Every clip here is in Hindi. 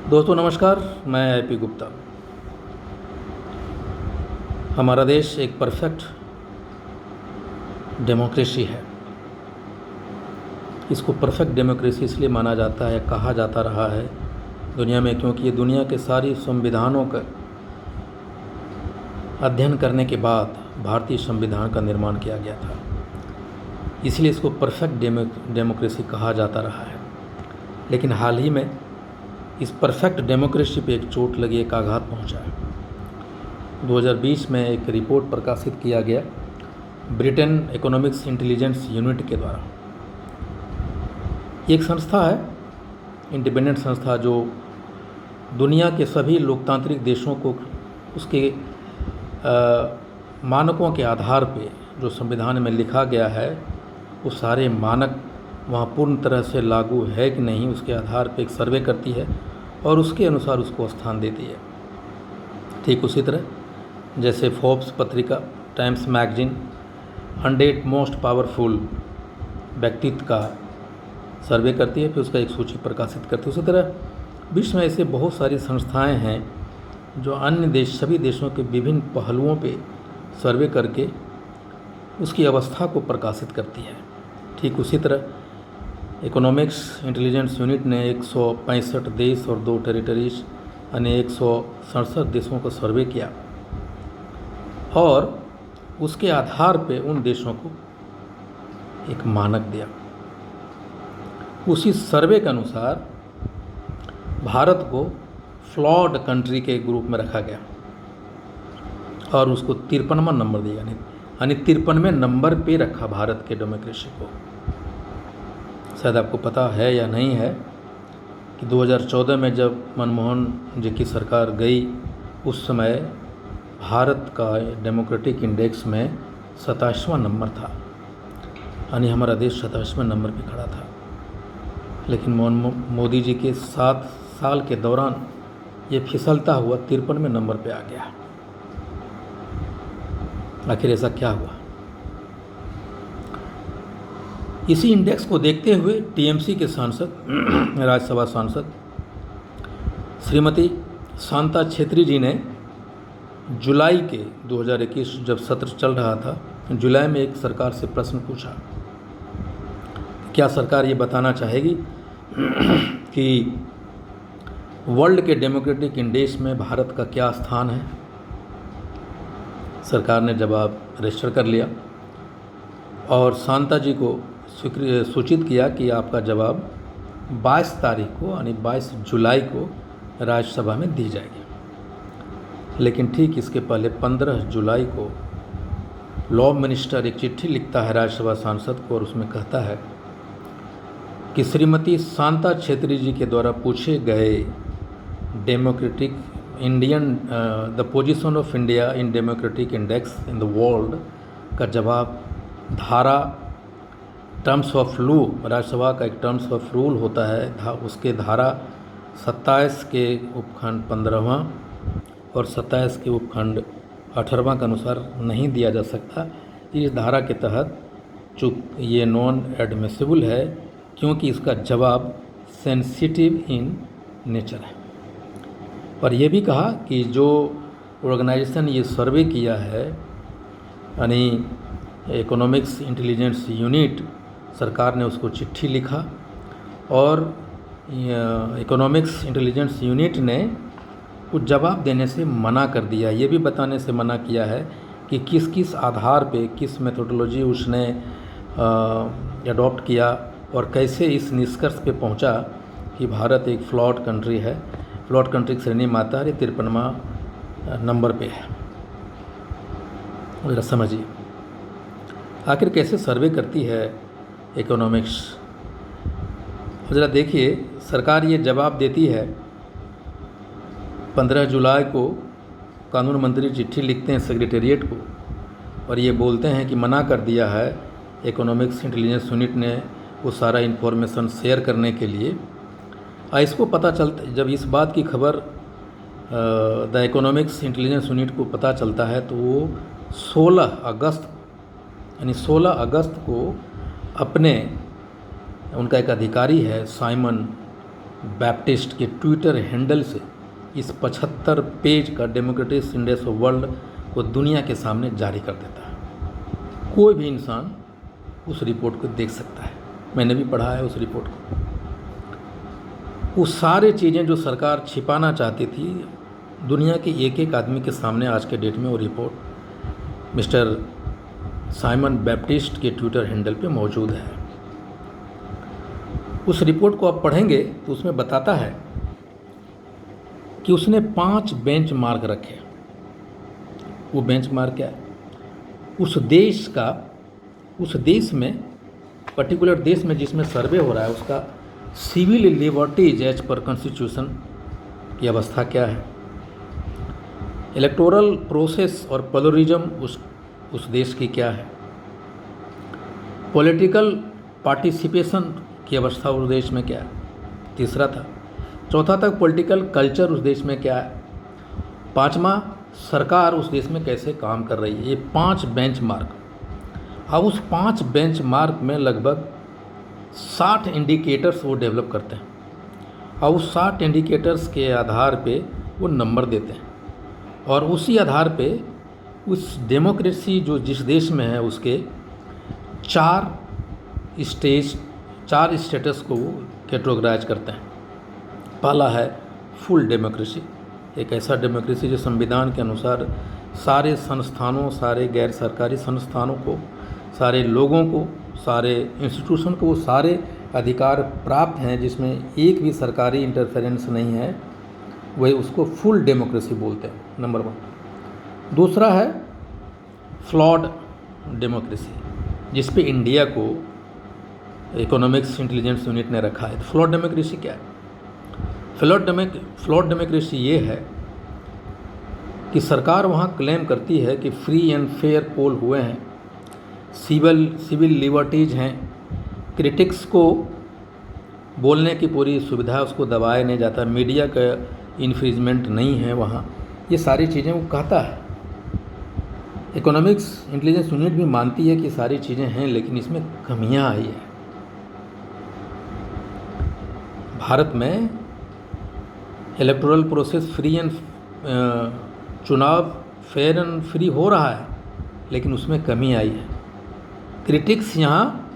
दोस्तों नमस्कार, मैं आई.पी. गुप्ता। हमारा देश एक परफेक्ट डेमोक्रेसी है। इसको परफेक्ट डेमोक्रेसी इसलिए माना जाता है, कहा जाता रहा है दुनिया में, क्योंकि ये दुनिया के सारी संविधानों का अध्ययन करने के बाद भारतीय संविधान का निर्माण किया गया था। इसलिए इसको परफेक्ट डेमोक्रेसी कहा जाता रहा है। लेकिन हाल ही में इस परफेक्ट डेमोक्रेसी पे एक चोट लगी, एक आघात पहुंचा है। 2020 में एक रिपोर्ट प्रकाशित किया गया ब्रिटेन इकोनॉमिक्स इंटेलिजेंस यूनिट के द्वारा। एक संस्था है, इंडिपेंडेंट संस्था, जो दुनिया के सभी लोकतांत्रिक देशों को उसके मानकों के आधार पे जो संविधान में लिखा गया है वो सारे मानक वहाँ पूर्ण तरह से लागू है कि नहीं, उसके आधार पे एक सर्वे करती है और उसके अनुसार उसको स्थान देती है। ठीक उसी तरह जैसे फोर्ब्स पत्रिका, टाइम्स मैगजीन 100 मोस्ट पावरफुल व्यक्तित्व का सर्वे करती है, फिर उसका एक सूची प्रकाशित करती है। उसी तरह विश्व में ऐसे बहुत सारी संस्थाएं हैं जो अन्य देश, सभी देशों के विभिन्न पहलुओं पे सर्वे करके उसकी अवस्था को प्रकाशित करती है। ठीक उसी तरह इकोनॉमिक्स इंटेलिजेंस यूनिट ने 165 देश और 2 टेरिटरीज यानी 167 देशों को सर्वे किया और उसके आधार पे उन देशों को एक मानक दिया। उसी सर्वे के अनुसार भारत को फ्लॉड कंट्री के ग्रुप में रखा गया और उसको 53वां नंबर दिया, यानी 53वें नंबर पे रखा भारत के डेमोक्रेसी को। शायद आपको पता है या नहीं है कि 2014 में जब मनमोहन जी की सरकार गई, उस समय भारत का डेमोक्रेटिक इंडेक्स में 27वां नंबर था, यानी हमारा देश 27वें नंबर पे खड़ा था। लेकिन मोदी जी के 7 साल के दौरान ये फिसलता हुआ 53वें नंबर पे आ गया। आखिर ऐसा क्या हुआ? इसी इंडेक्स को देखते हुए टीएमसी के सांसद, राज्यसभा सांसद श्रीमती शांता छेत्री जी ने जुलाई के 2021 जब सत्र चल रहा था, जुलाई में एक सरकार से प्रश्न पूछा, क्या सरकार ये बताना चाहेगी कि वर्ल्ड के डेमोक्रेटिक इंडेक्स में भारत का क्या स्थान है? सरकार ने जवाब रजिस्टर कर लिया और शांता जी को सूचित किया कि आपका जवाब 22 तारीख को यानी 22 जुलाई को राज्यसभा में दी जाएगी। लेकिन ठीक इसके पहले 15 जुलाई को लॉ मिनिस्टर एक चिट्ठी लिखता है राज्यसभा सांसद को और उसमें कहता है कि श्रीमती शांता छेत्री जी के द्वारा पूछे गए democratic Indian the position of India in democratic index in the world का जवाब धारा टर्म्स ऑफ लू, राज्यसभा का एक टर्म्स ऑफ रूल होता है, उसके धारा 27 के उपखंड 15वां और 27 के उपखंड 18वां के अनुसार नहीं दिया जा सकता। इस धारा के तहत चूँकि ये नॉन एडमिसिबल है क्योंकि इसका जवाब सेंसिटिव इन नेचर है। पर यह भी कहा कि जो ऑर्गेनाइजेशन ये सर्वे किया है यानी इकोनॉमिक्स इंटेलिजेंस यूनिट, सरकार ने उसको चिट्ठी लिखा और इकोनॉमिक्स इंटेलिजेंस यूनिट ने कुछ जवाब देने से मना कर दिया। ये भी बताने से मना किया है कि किस किस आधार पे, किस मेथोडोलॉजी उसने अडॉप्ट किया और कैसे इस निष्कर्ष पे पहुंचा कि भारत एक फ्लॉड कंट्री है, फ्लॉड कंट्री की श्रेणी में आता है, 53वां नंबर पे है। ज़रा समझिए आखिर कैसे सर्वे करती है इकोनॉमिक्स। ज़रा देखिए, सरकार ये जवाब देती है 15 जुलाई को, कानून मंत्री चिट्ठी लिखते हैं सेक्रेटेरिएट को और ये बोलते हैं कि मना कर दिया है इकोनॉमिक्स इंटेलिजेंस यूनिट ने वो सारा इन्फॉर्मेशन शेयर करने के लिए। इसको पता चलता, जब इस बात की खबर द इकोनॉमिक्स इंटेलिजेंस यूनिट को पता चलता है तो वो 16 अगस्त यानी 16 अगस्त को अपने, उनका एक अधिकारी है साइमन बैप्टिस्ट के ट्विटर हैंडल से इस 75 पेज का डेमोक्रेटिक इंडेक्स ऑफ वर्ल्ड को दुनिया के सामने जारी कर देता है। कोई भी इंसान उस रिपोर्ट को देख सकता है, मैंने भी पढ़ा है उस रिपोर्ट को। वो सारे चीज़ें जो सरकार छिपाना चाहती थी, दुनिया के एक एक आदमी के सामने आज के डेट में वो रिपोर्ट मिस्टर साइमन बैप्टिस्ट के ट्विटर हैंडल पे मौजूद है। उस रिपोर्ट को आप पढ़ेंगे तो उसमें बताता है कि उसने 5 बेंच मार्क रखे। वो बेंच मार्क क्या है? उस देश में पर्टिकुलर देश में जिसमें सर्वे हो रहा है उसका civil liberties as per constitution की अवस्था क्या है, इलेक्टोरल प्रोसेस और प्लुरलिज्म उस देश की क्या है, पॉलिटिकल पार्टिसिपेशन की अवस्था उस देश में क्या है, तीसरा था। चौथा था पॉलिटिकल कल्चर उस देश में क्या है। 5वां, सरकार उस देश में कैसे काम कर रही है। ये 5 बेंच मार्क। अब उस 5 बेंच मार्क में लगभग 60 इंडिकेटर्स वो डेवलप करते हैं और उस 60 इंडिकेटर्स के आधार पे वो नंबर देते हैं और उसी आधार पे उस डेमोक्रेसी जो जिस देश में है उसके 4 स्टेटस को वो कैटेगराइज करते हैं। पहला है फुल डेमोक्रेसी, एक ऐसा डेमोक्रेसी जो संविधान के अनुसार सारे संस्थानों, सारे गैर सरकारी संस्थानों को, सारे लोगों को, सारे इंस्टीट्यूशन को वो सारे अधिकार प्राप्त हैं जिसमें एक भी सरकारी इंटरफेरेंस नहीं है, वही उसको फुल डेमोक्रेसी बोलते हैं, नंबर 1। दूसरा है फ्लॉड डेमोक्रेसी, जिस पे इंडिया को इकोनॉमिक्स इंटेलिजेंस यूनिट ने रखा है। फ्लॉड डेमोक्रेसी क्या है? फ्लॉड डेमोक्रेसी ये है कि सरकार वहाँ क्लेम करती है कि फ्री एंड फेयर पोल हुए हैं, सिविल लिबर्टीज हैं, क्रिटिक्स को बोलने की पूरी सुविधा उसको दबाया नहीं जाता, मीडिया का इन्फ्रिजमेंट नहीं है वहाँ, ये सारी चीज़ें वो कहता है। इकोनॉमिक्स इंटेलिजेंस यूनिट भी मानती है कि सारी चीज़ें हैं, लेकिन इसमें कमियां आई है। भारत में इलेक्टोरल प्रोसेस फ्री एंड चुनाव फेयर एंड फ्री हो रहा है, लेकिन उसमें कमी आई है। क्रिटिक्स यहाँ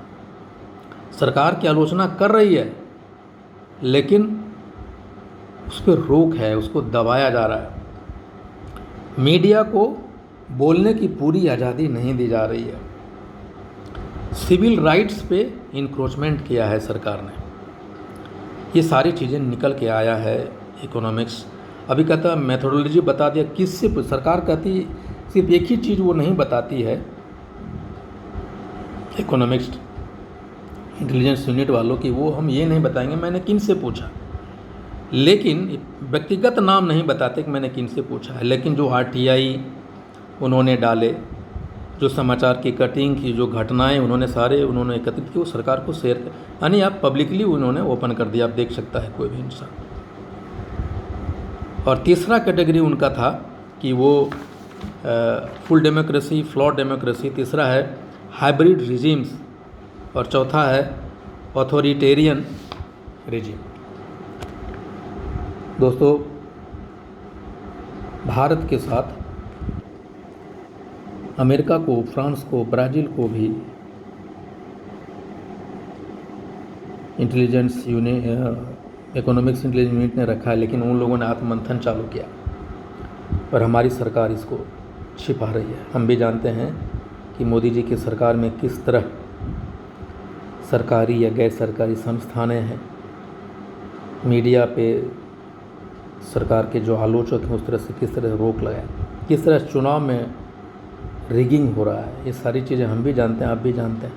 सरकार की आलोचना कर रही है, लेकिन उस पर रोक है, उसको दबाया जा रहा है। मीडिया को बोलने की पूरी आज़ादी नहीं दी जा रही है। सिविल राइट्स पे इंक्रोचमेंट किया है सरकार ने। ये सारी चीज़ें निकल के आया है इकोनॉमिक्स। अभी कहता मेथोडोलॉजी बता दिया, किससे सरकार कहती सिर्फ एक ही चीज़ वो नहीं बताती है इकोनॉमिक्स इंटेलिजेंस यूनिट वालों की, वो हम ये नहीं बताएंगे मैंने किन से पूछा, लेकिन व्यक्तिगत नाम नहीं बताते कि मैंने किन से पूछा है। लेकिन जो RTI उन्होंने डाले, जो समाचार की कटिंग की जो घटनाएं उन्होंने एकत्रित की, वो सरकार को शेयर कर, यानी आप पब्लिकली उन्होंने ओपन कर दिया, आप देख सकता है कोई भी इंसान। और तीसरा कैटेगरी उनका था कि वो फुल डेमोक्रेसी, फ्लॉड डेमोक्रेसी, तीसरा है हाइब्रिड रिजीम्स और चौथा है ऑथोरिटेरियन रिजीम। दोस्तों, भारत के साथ अमेरिका को, फ्रांस को, ब्राज़ील को भी intelligence unit, economics intelligence unit ने रखा है, लेकिन उन लोगों ने आत्ममंथन चालू किया और हमारी सरकार इसको छिपा रही है। हम भी जानते हैं कि मोदी जी की सरकार में किस तरह सरकारी या गैर सरकारी संस्थानें हैं, मीडिया पे सरकार के जो आलोचक हैं उस तरह से किस तरह रोक लगाए, किस तरह चुनाव में रिगिंग हो रहा है। ये सारी चीज़ें हम भी जानते हैं, आप भी जानते हैं।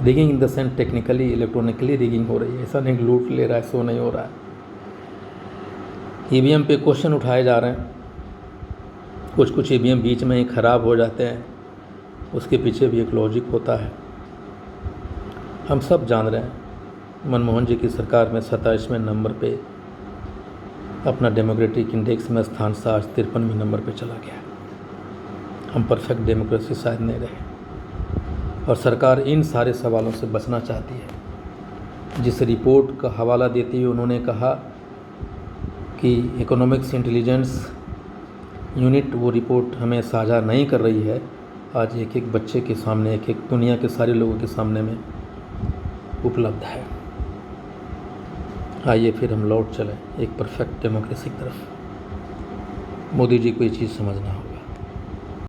Rigging in the sense technically, electronically rigging हो रही है, ऐसा नहीं लूट ले रहा है, सो नहीं हो रहा है। EVM पे क्वेश्चन उठाए जा रहे हैं, कुछ EVM बीच में ही ख़राब हो जाते हैं, उसके पीछे भी एक लॉजिक होता है। हम सब जान रहे हैं मनमोहन जी की सरकार में 27वें नंबर पे अपना डेमोक्रेटिक इंडेक्स में स्थान से आज 53वें नंबर पे चला गया। हम परफेक्ट डेमोक्रेसी शायद नहीं रहे और सरकार इन सारे सवालों से बचना चाहती है। जिस रिपोर्ट का हवाला देते हुए उन्होंने कहा कि इकोनॉमिक्स इंटेलिजेंस यूनिट वो रिपोर्ट हमें साझा नहीं कर रही है, आज एक एक बच्चे के सामने, एक एक दुनिया के सारे लोगों के सामने में उपलब्ध है। आइए फिर हम लौट चलें एक परफेक्ट डेमोक्रेसी की तरफ। मोदी जी को ये चीज़ समझना हो।